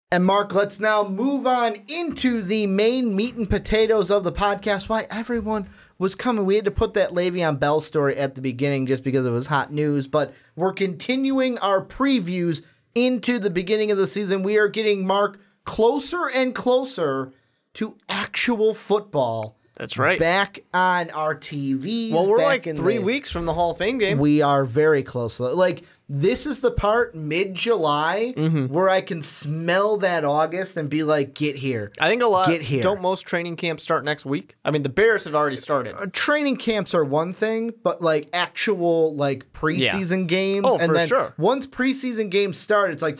And Mark, let's now move on into the main meat and potatoes of the podcast. Why everyone was coming. We had to put that Le'Veon Bell story at the beginning just because it was hot news, but we're continuing our previews into the beginning of the season. We are getting, Mark, closer and closer to actual football. That's right. Back on our TVs. Well, we're like 3 weeks from the Hall of Fame game. We are very close. Like, this is the part mid-July where I can smell that August and be like, get here. I think a lot. Get here. Don't most training camps start next week? I mean, the Bears have already started. Training camps are one thing, but like actual like preseason games. Oh, and for then sure. Once preseason games start, it's like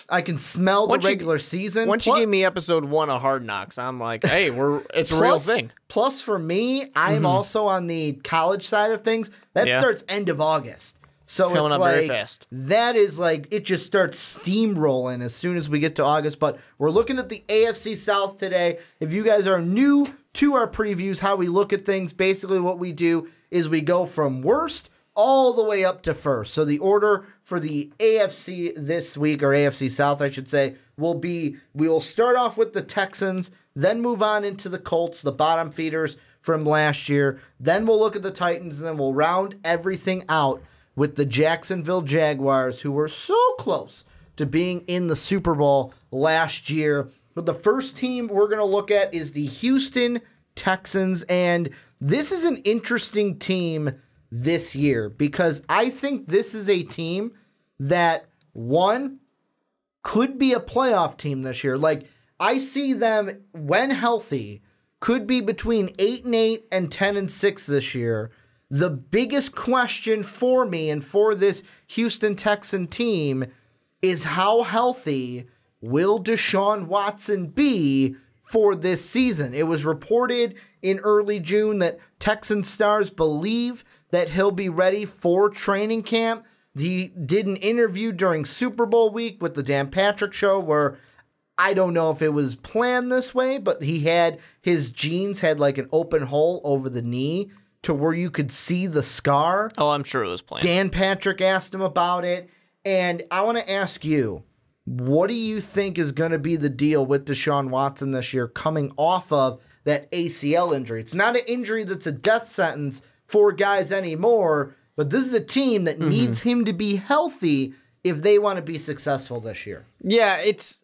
I can smell the regular season. Once you give me episode 1 of Hard Knocks, I'm like, hey, it's a real thing. Plus, for me, I'm also on the college side of things. That starts end of August. So it's coming up like, very fast. that is like, it just starts steamrolling as soon as we get to August. But we're looking at the AFC South today. If you guys are new to our previews, how we look at things, basically what we do is we go from worst all the way up to first. So the order for the AFC this week, or AFC South, I should say, will be, we will start off with the Texans, then move on into the Colts, the bottom feeders from last year. Then we'll look at the Titans, and then we'll round everything out with the Jacksonville Jaguars, who were so close to being in the Super Bowl last year. But the first team we're going to look at is the Houston Texans, and this is an interesting team this year because I think this is a team that, one, could be a playoff team this year. Like, I see them, when healthy, could be between 8-8 and 10-6 this year. The biggest question for me and for this Houston Texan team is how healthy will Deshaun Watson be for this season? It was reported in early June that Texan stars believe that he'll be ready for training camp. He did an interview during Super Bowl week with the Dan Patrick Show where I don't know if it was planned this way, but his jeans had like an open hole over the knee to where you could see the scar. Oh, I'm sure it was planned. Dan Patrick asked him about it, and I want to ask you, what do you think is going to be the deal with Deshaun Watson this year coming off of that ACL injury? It's not an injury that's a death sentence for guys anymore, but this is a team that needs him to be healthy if they want to be successful this year. Yeah, it's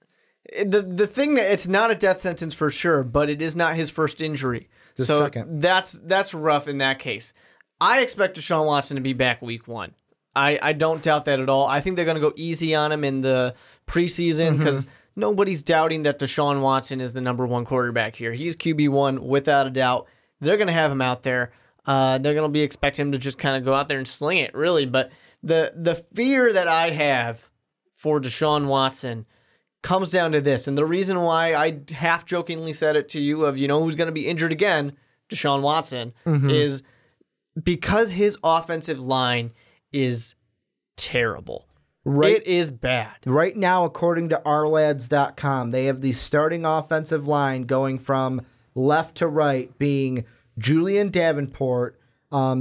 the thing that it's not a death sentence for sure, but it is not his first injury. Second. That's rough in that case. I expect Deshaun Watson to be back week 1. I don't doubt that at all. I think they're going to go easy on him in the preseason because nobody's doubting that Deshaun Watson is the number 1 quarterback here. He's QB1 without a doubt. They're going to have him out there. They're going to be expecting him to just kind of go out there and sling it, really. But the fear that I have for Deshaun Watson comes down to this, and the reason why I half-jokingly said it to you of, who's going to be injured again, Deshaun Watson, is because his offensive line is terrible. Right. It is bad. Right now, according to ourlads.com, they have the starting offensive line going from left to right being Julian Davenport,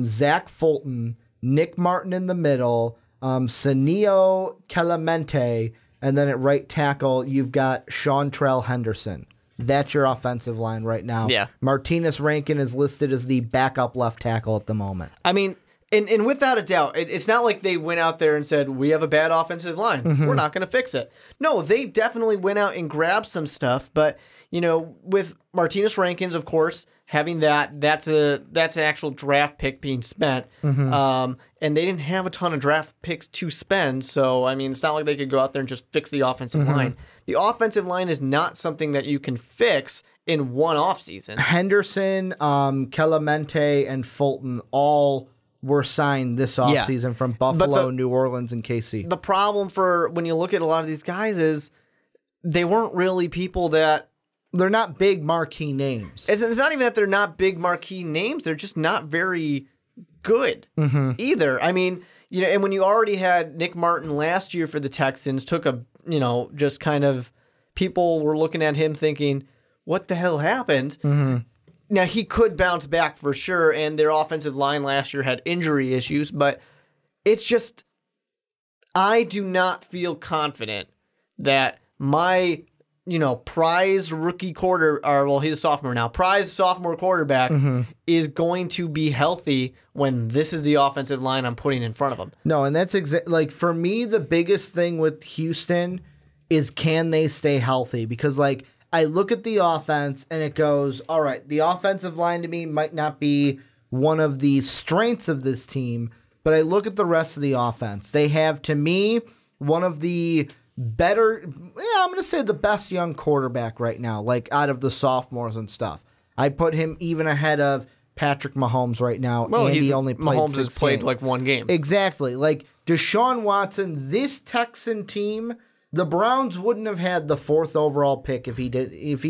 Zach Fulton, Nick Martin in the middle, Senio Clemente, and then at right tackle, you've got Seantrell Henderson. That's your offensive line right now. Yeah. Martinez Rankin is listed as the backup left tackle at the moment. I mean, and without a doubt, it's not like they went out there and said, we have a bad offensive line. We're not going to fix it. No, they definitely went out and grabbed some stuff. But, with Martinez Rankins, of course, having that's an actual draft pick being spent. And they didn't have a ton of draft picks to spend. So, I mean, it's not like they could go out there and just fix the offensive line. The offensive line is not something that you can fix in one offseason. Henderson, Clemente, and Fulton all were signed this offseason from Buffalo, New Orleans, and KC. The problem for when you look at a lot of these guys is they weren't really people that... They're not big marquee names. It's not even that they're not big marquee names. They're just not very good either. I mean, and when you already had Nick Martin last year for the Texans, took a, just kind of, people were looking at him thinking, what the hell happened? Now, he could bounce back for sure, and their offensive line last year had injury issues, but it's just, I do not feel confident that my prize rookie he's a sophomore now. Prize sophomore quarterback is going to be healthy when this is the offensive line I'm putting in front of him. No, and that's like for me, the biggest thing with Houston is can they stay healthy? Because like I look at the offense and it goes, all right, the offensive line to me might not be one of the strengths of this team, but I look at the rest of the offense. They have, to me, one of the better, I'm going to say the best young quarterback right now, like out of the sophomores and stuff. I'd put him even ahead of Patrick Mahomes right now, and he only played Mahomes 6 has played games. like one game. Exactly. Like Deshaun Watson, this Texan team, the Browns wouldn't have had the 4th overall pick if he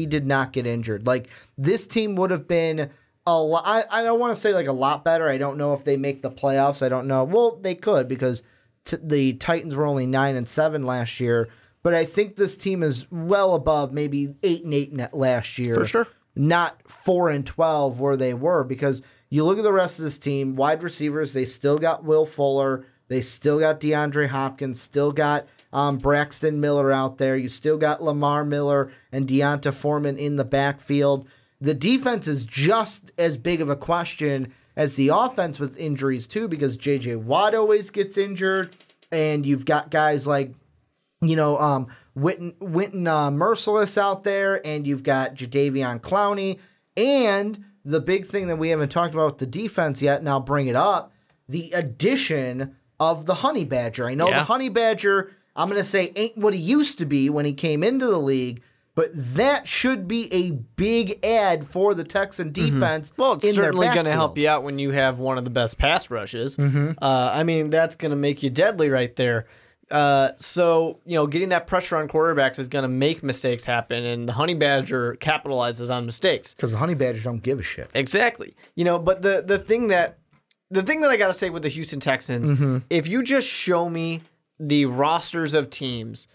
did not get injured. Like this team would have been a lot. I don't want to say like a lot better. I don't know if they make the playoffs. I don't know. Well, they could because the Titans were only 9-7 last year. But I think this team is well above maybe 8-8 last year. For sure. Not 4-12 where they were, because you look at the rest of this team, wide receivers, they still got Will Fuller. They still got DeAndre Hopkins, still got Braxton Miller out there. You still got Lamar Miller and Deonta Foreman in the backfield. The defense is just as big of a question as the offense with injuries too, because J.J. Watt always gets injured, and you've got guys like, Witten Merciless out there, and you've got Jadeveon Clowney, and the big thing that we haven't talked about with the defense yet, and I'll bring it up, the addition of the Honey Badger. I know the Honey Badger, I'm going to say, ain't what he used to be when he came into the league, but that should be a big add for the Texan defense. Well, it's certainly going to help you out when you have one of the best pass rushes. That's going to make you deadly right there. So, getting that pressure on quarterbacks is going to make mistakes happen, and the Honey Badger capitalizes on mistakes. Because the Honey Badgers don't give a shit. Exactly. But the thing that I got to say with the Houston Texans, if you just show me the rosters of teams,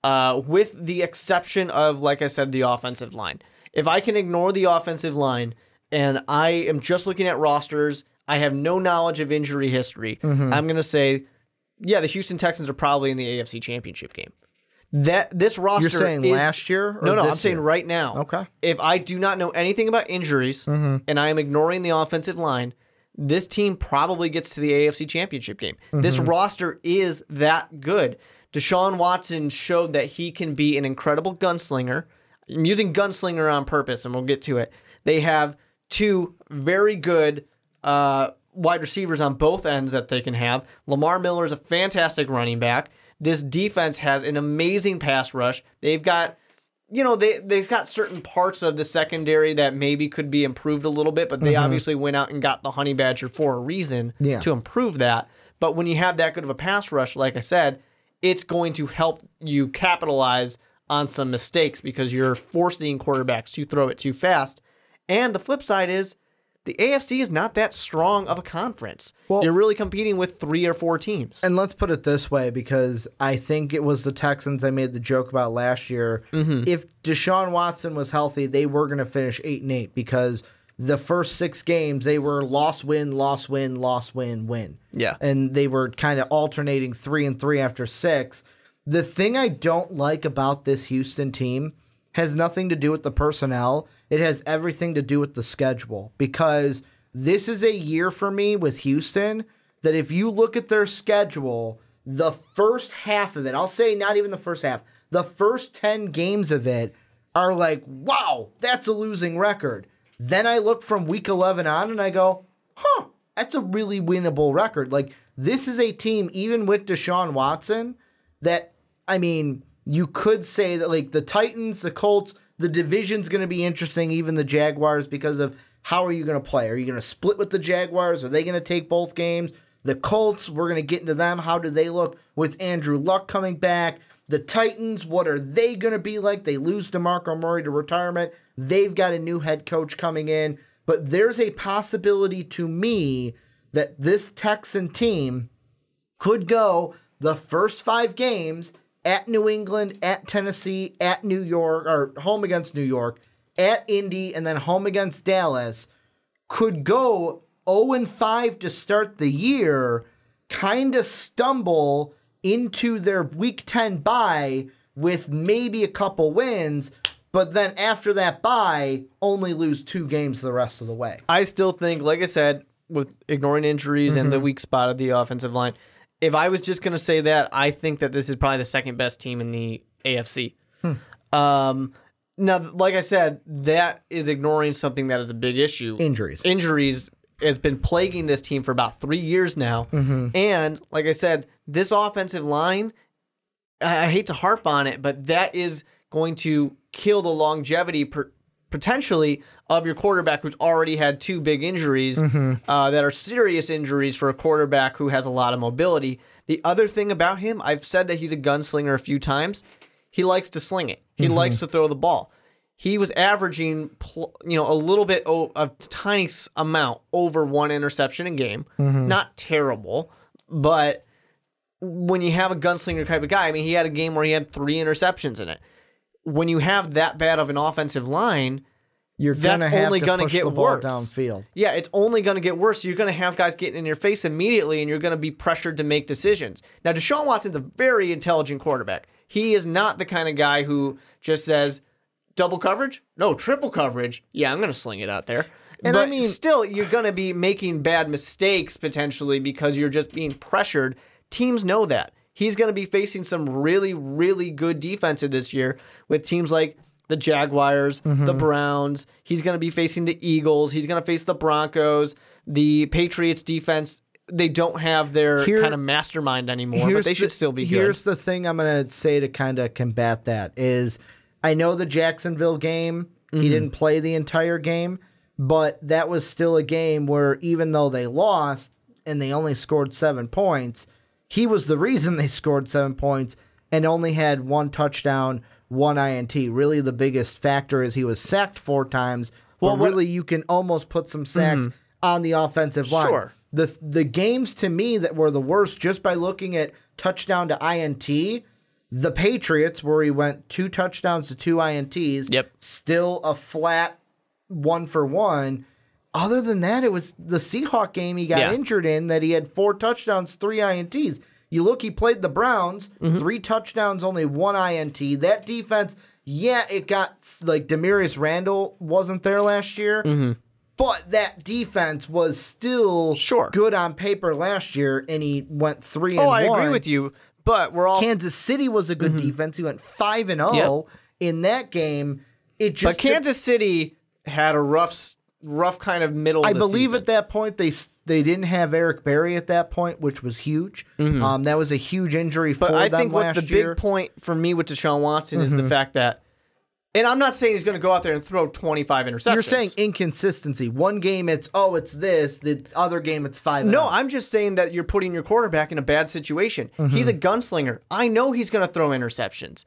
with the exception of, like I said, the offensive line, if I can ignore the offensive line and I am just looking at rosters, I have no knowledge of injury history, I'm going to say, yeah, the Houston Texans are probably in the AFC Championship game. This roster You're saying last year? Or no, this I'm saying year? right now. Okay. If I do not know anything about injuries and I am ignoring the offensive line, this team probably gets to the AFC Championship game. This roster is that good. Deshaun Watson showed that he can be an incredible gunslinger. I'm using gunslinger on purpose, and we'll get to it. They have 2 very good wide receivers on both ends that they can have. Lamar Miller is a fantastic running back. This defense has an amazing pass rush. They've got, they've got certain parts of the secondary that maybe could be improved a little bit, but they obviously went out and got the Honey Badger for a reason to improve that. But when you have that good of a pass rush, like I said, it's going to help you capitalize on some mistakes because you're forcing quarterbacks to throw it too fast. And the flip side is, the AFC is not that strong of a conference. Well, you're really competing with 3 or 4 teams. And let's put it this way, because I think it was the Texans I made the joke about last year. If Deshaun Watson was healthy, they were going to finish 8-8 because the first 6 games, they were loss, win, loss, win, loss, win, win. Yeah. And they were kind of alternating 3-3 after 6. The thing I don't like about this Houston team has nothing to do with the personnel. It has everything to do with the schedule, because this is a year for me with Houston that if you look at their schedule, the first half of it, I'll say not even the first half, the first 10 games of it are like, wow, that's a losing record. Then I look from week 11 on and I go, that's a really winnable record. Like, this is a team, even with Deshaun Watson, that, you could say that, like, the Titans, the Colts, the division's going to be interesting, even the Jaguars, because of how are you going to play? Are you going to split with the Jaguars? Are they going to take both games? The Colts, we're going to get into them. How do they look with Andrew Luck coming back? The Titans, what are they going to be like? They lose DeMarco Murray to retirement. They've got a new head coach coming in. But there's a possibility to me that this Texan team could go the first 5 games at New England, at Tennessee, at New York, or home against New York, at Indy, and then home against Dallas, could go 0-5 to start the year, kind of stumble into their Week 10 bye, with maybe a couple wins, but then after that bye, only lose 2 games the rest of the way. I still think, like I said, with ignoring injuries and the weak spot of the offensive line, if I was just going to say that, I think that this is probably the second best team in the AFC. Now, like I said, that is ignoring something that is a big issue. Injuries has been plaguing this team for about 3 years now. And like I said, this offensive line, I hate to harp on it, but that is going to kill the longevity potentially of your quarterback who's already had 2 big injuries that are serious injuries for a quarterback who has a lot of mobility. The other thing about him, I've said that he's a gunslinger a few times. He likes to sling it. He likes to throw the ball. He was averaging, a little bit, a tiny amount over 1 interception a game. Not terrible, but when you have a gunslinger type of guy, I mean, he had a game where he had 3 interceptions in it. When you have that bad of an offensive line, that's only going to get worse. Downfield. Yeah, it's only going to get worse. You're going to have guys getting in your face immediately, and you're going to be pressured to make decisions. Now, Deshaun Watson's a very intelligent quarterback. He is not the kind of guy who just says, double coverage? No, triple coverage. Yeah, I'm going to sling it out there. But still, you're going to be making bad mistakes potentially because you're just being pressured. Teams know that. He's going to be facing some really, really good defensive this year with teams like the Jaguars, the Browns. He's going to be facing the Eagles. He's going to face the Broncos. The Patriots defense, they don't have their kind of mastermind anymore, but they should still be good. Here's the thing I'm going to say to kind of combat that is I know the Jacksonville game, he didn't play the entire game, but that was still a game where even though they lost and they only scored 7 points, he was the reason they scored 7 points and only had 1 touchdown, 1 INT. Really, the biggest factor is he was sacked 4 times. Well, really, you can almost put some sacks on the offensive line. Sure. The games to me that were the worst, just by looking at touchdown to INT, the Patriots, where he went 2 touchdowns to 2 INTs, still a flat 1-for-1. Other than that, it was the Seahawk game he got injured in that he had 4 touchdowns, 3 INTs. You look, he played the Browns, 3 touchdowns, only 1 INT. That defense, it got, like, Demarius Randall wasn't there last year, but that defense was still good on paper last year, and he went 3-1. Oh, I agree with you, but we're all... Kansas City was a good defense. He went 5-0 in that game. But Kansas City had a rough kind of middle of the season. I believe at that point they didn't have Eric Berry at that point, which was huge. That was a huge injury for them last year. But I think what the big point for me with Deshaun Watson is the fact that, and I'm not saying he's going to go out there and throw 25 interceptions. You're saying inconsistency. One game it's this, the other game it's 5-0. No, I'm just saying that you're putting your quarterback in a bad situation. He's a gunslinger. I know he's going to throw interceptions,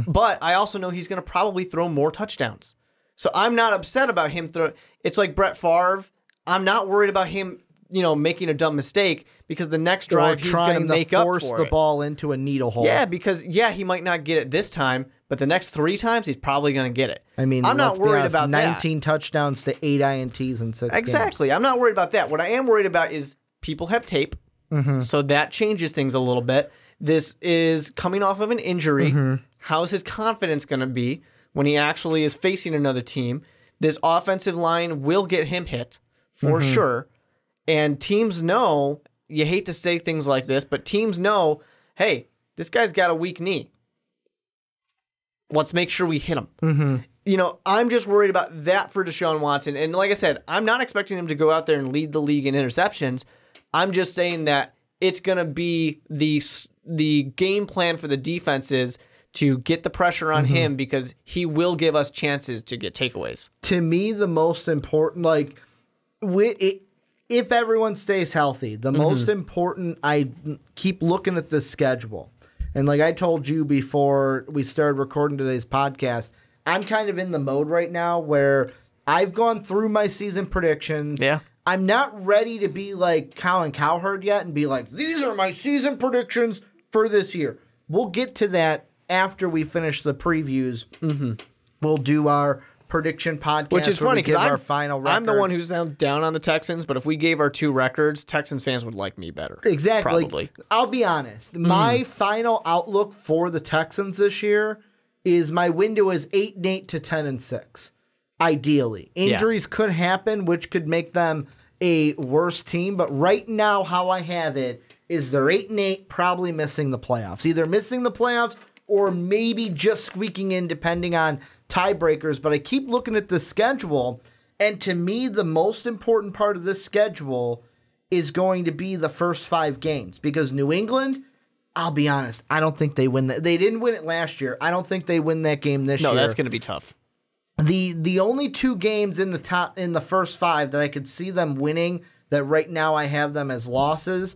but I also know he's going to probably throw more touchdowns. So I'm not upset about him throwing. It's like Brett Favre. I'm not worried about him, making a dumb mistake because the next drive he's going to make up for it. Force the ball into a needle hole. Yeah, because he might not get it this time, but the next 3 times he's probably going to get it. I mean, I'm not worried about 19 touchdowns to 8 INTs in 6 Exactly. games. I'm not worried about that. What I am worried about is people have tape, so that changes things a little bit. This is coming off of an injury. How's his confidence going to be when he actually is facing another team? This offensive line will get him hit for sure. And teams know, you hate to say things like this, but teams know, hey, this guy's got a weak knee. Let's make sure we hit him. I'm just worried about that for Deshaun Watson. And like I said, I'm not expecting him to go out there and lead the league in interceptions. I'm just saying that it's going to be the game plan for the defenses to get the pressure on him because he will give us chances to get takeaways. To me, the most important, if everyone stays healthy, the most important, I keep looking at the schedule. And like I told you before we started recording today's podcast, I'm kind of in the mode right now where I've gone through my season predictions. Yeah. I'm not ready to be like Colin Cowherd yet and be like, these are my season predictions for this year. We'll get to that after we finish the previews. We'll do our prediction podcast, which is funny because our final records. I'm the one who sounds down on the Texans, but if we gave our 2 records, Texans fans would like me better. Exactly. Probably. I'll be honest. My final outlook for the Texans this year is my window is 8-8 to 10-6. Ideally, injuries could happen, which could make them a worse team. But right now, how I have it is they're 8-8, probably missing the playoffs. Either missing the playoffs or maybe just squeaking in, depending on tiebreakers. But I keep looking at the schedule, and to me, the most important part of this schedule is going to be the first 5 games, because New England, I'll be honest, I don't think they win that. They didn't win it last year. I don't think they win that game this year. No, that's going to be tough. The only 2 games in the first 5 that I could see them winning, that right now I have them as losses,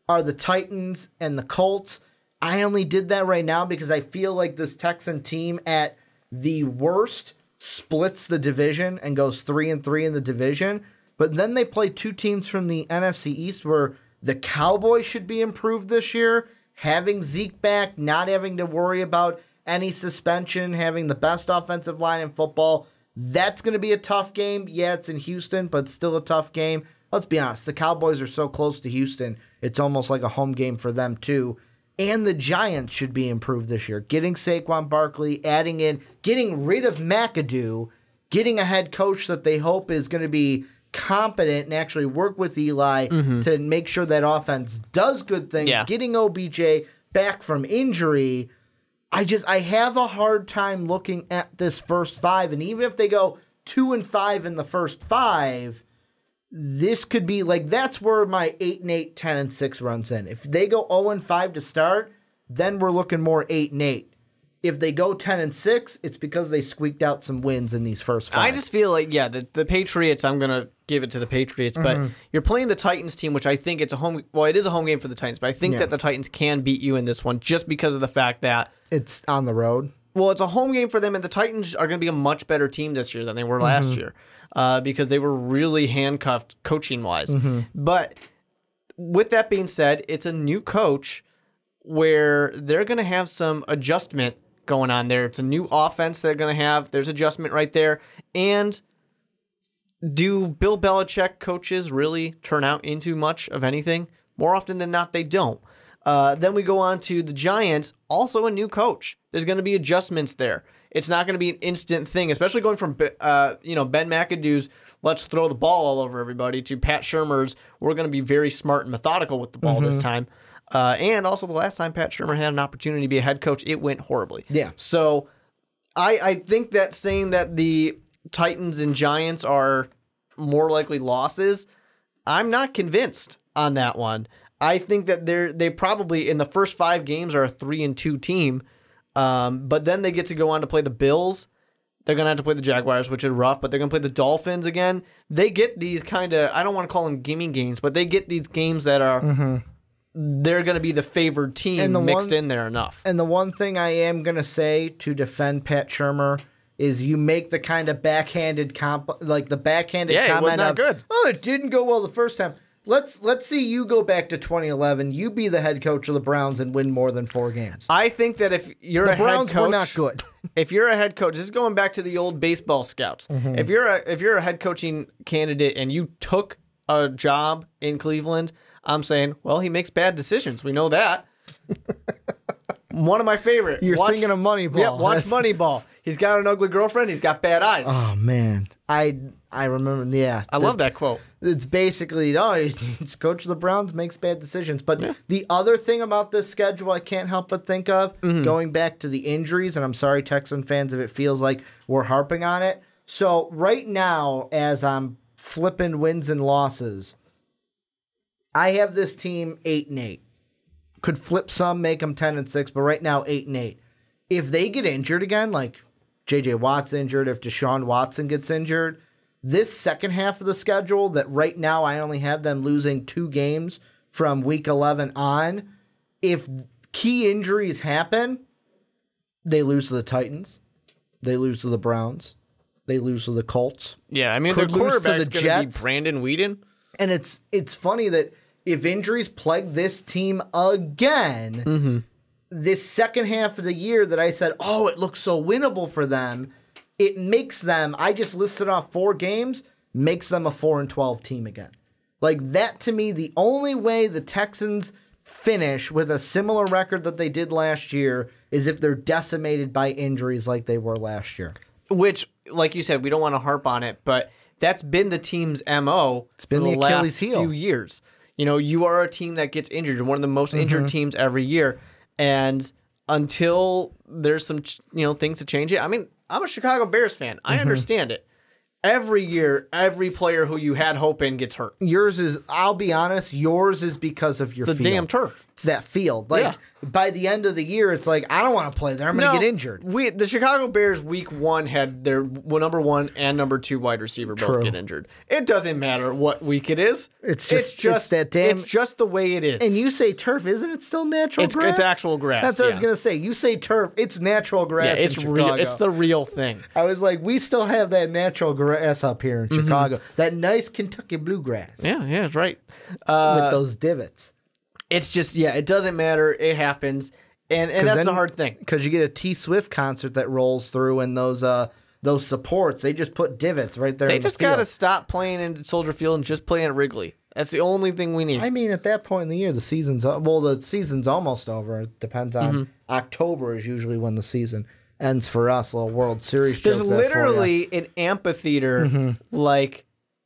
are the Titans and the Colts. I only did that right now because I feel like this Texan team at the worst splits the division and goes 3-3 in the division. But then they play 2 teams from the NFC East where the Cowboys should be improved this year. Having Zeke back, not having to worry about any suspension, having the best offensive line in football. That's going to be a tough game. Yeah, it's in Houston, but still a tough game. Let's be honest. The Cowboys are so close to Houston, it's almost like a home game for them too. And the Giants should be improved this year. Getting Saquon Barkley, getting rid of McAdoo, getting a head coach that they hope is going to be competent and actually work with Eli to make sure that offense does good things. Yeah. Getting OBJ back from injury. I have a hard time looking at this first 5. And even if they go 2-5 in the first 5, this could be like, that's where my 8-8, 10-6 runs in. If they go 0-5 to start, then we're looking more 8-8. If they go 10-6, it's because they squeaked out some wins in these first 5. I just feel like, the Patriots, I'm going to give it to the Patriots, but you're playing the Titans team, which I think it is a home game for the Titans, but I think that the Titans can beat you in this one just because of the fact that it's on the road. Well, it's a home game for them, and the Titans are going to be a much better team this year than they were last year because they were really handcuffed coaching-wise. But with that being said, it's a new coach where they're going to have some adjustment going on there. It's a new offense they're going to have. There's adjustment right there. And do Bill Belichick coaches really turn out into much of anything? More often than not, they don't. Then we go on to the Giants, also a new coach. There's going to be adjustments there. It's not going to be an instant thing, especially going from Ben McAdoo's let's throw the ball all over everybody to Pat Shurmur's we're going to be very smart and methodical with the ball this time. And also the last time Pat Shurmur had an opportunity to be a head coach, it went horribly. Yeah. So I think that saying that the Titans and Giants are more likely losses, I'm not convinced on that one. I think that they probably in the first 5 games are a 3-2 team, but then they get to go on to play the Bills. They're going to have to play the Jaguars, which is rough, but they're going to play the Dolphins again. They get these kind of, I don't want to call them gimme games, but they get these games that are, they're going to be the favored team mixed in there enough. And the one thing I am going to say to defend Pat Shurmur is you make the kind of backhanded comment it was not good. Oh, it didn't go well the first time. Let's see you go back to 2011. You be the head coach of the Browns and win more than 4 games. I think that if you're a head coach, the Browns were not good. If you're a head coach, this is going back to the old baseball scouts. If you're a head coaching candidate and you took a job in Cleveland, I'm saying, well, he makes bad decisions. We know that. One of my favorite. You're thinking of Moneyball. Yeah, watch Moneyball. He's got an ugly girlfriend. He's got bad eyes. Oh man, I remember. Yeah, I love that quote. It's basically, he's coach of the Browns, makes bad decisions. But the other thing about this schedule I can't help but think of, going back to the injuries, and I'm sorry, Texan fans, if it feels like we're harping on it. So right now, as I'm flipping wins and losses, I have this team 8-8. Could flip some, make them 10-6, but right now 8-8. If they get injured again, like J.J. Watt's injured, if Deshaun Watson gets injured, this second half of the schedule that right now I only have them losing 2 games from week 11 on, if key injuries happen, they lose to the Titans, they lose to the Browns, they lose to the Colts. Yeah, I mean, their quarterback's going to be Brandon Weeden. And it's funny that if injuries plague this team again, this second half of the year that I said, it looks so winnable for them, it makes them, I just listed off 4 games, makes them a 4-12 team again. Like that to me, the only way the Texans finish with a similar record that they did last year is if they're decimated by injuries like they were last year. Which, like you said, we don't want to harp on it, but that's been the team's MO for the last few years. You know, you are a team that gets injured. You're one of the most injured teams every year. And until there's some, things to change it. I mean, I'm a Chicago Bears fan. I understand it. Every year, every player who you had hope in gets hurt. Yours is, I'll be honest, yours is because of your field. The damn turf. It's that field. Like, by the end of the year, it's like, I don't want to play there. I'm going to get injured. The Chicago Bears week 1 had their number 1 and number 2 wide receiver both get injured. It doesn't matter what week it is. It's just the way it is. And you say turf, isn't it still natural grass? It's actual grass. That's what I was going to say. You say turf, it's natural grass in Chicago. Real. It's the real thing. I was like, we still have that natural grass up here in Chicago. That nice Kentucky bluegrass. Yeah, it's right. With those divots. It's just, it doesn't matter. It happens. And that's the hard thing. Because you get a T Swift concert that rolls through and those supports, they just put divots right there. They just got to stop playing in Soldier Field and just play at Wrigley. That's the only thing we need. I mean, at that point in the year, the season's almost over. It depends on October is usually when the season ends for us. A little World Series. There's literally an amphitheater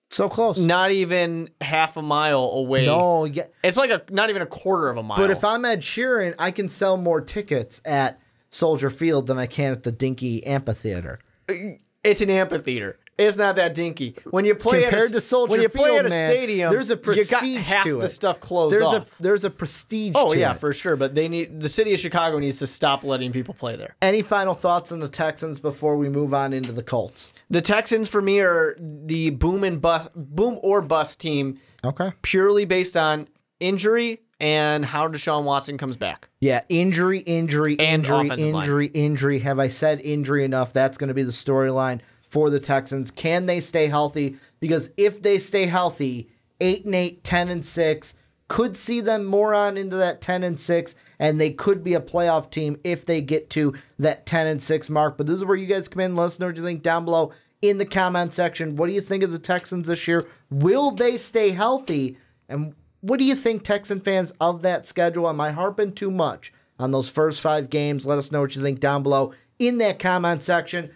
so close. Not even half a mile away. No, it's like not even a quarter of a mile. But if I'm Ed Sheeran, I can sell more tickets at Soldier Field than I can at the dinky amphitheater. It's an amphitheater. It's not that dinky. When you play compared to Soldier Field, play at a stadium, there's a prestige you got half to the it. stuff closed off. There's a prestige. Oh to yeah, it. for sure. But the city of Chicago needs to stop letting people play there. Any final thoughts on the Texans before we move on into the Colts? The Texans for me are the boom or bust team. Okay. Purely based on injury and how Deshaun Watson comes back. Yeah, injury. Have I said injury enough? That's going to be the storyline for the Texans. Can they stay healthy? Because if they stay healthy, 8-8, 10-6, could see them more on into that 10-6, and they could be a playoff team if they get to that 10-6 mark. But this is where you guys come in. Let us know what you think down below in the comment section. What do you think of the Texans this year? Will they stay healthy? And what do you think, Texan fans, of that schedule? Am I harping too much on those first 5 games? Let us know what you think down below in that comment section.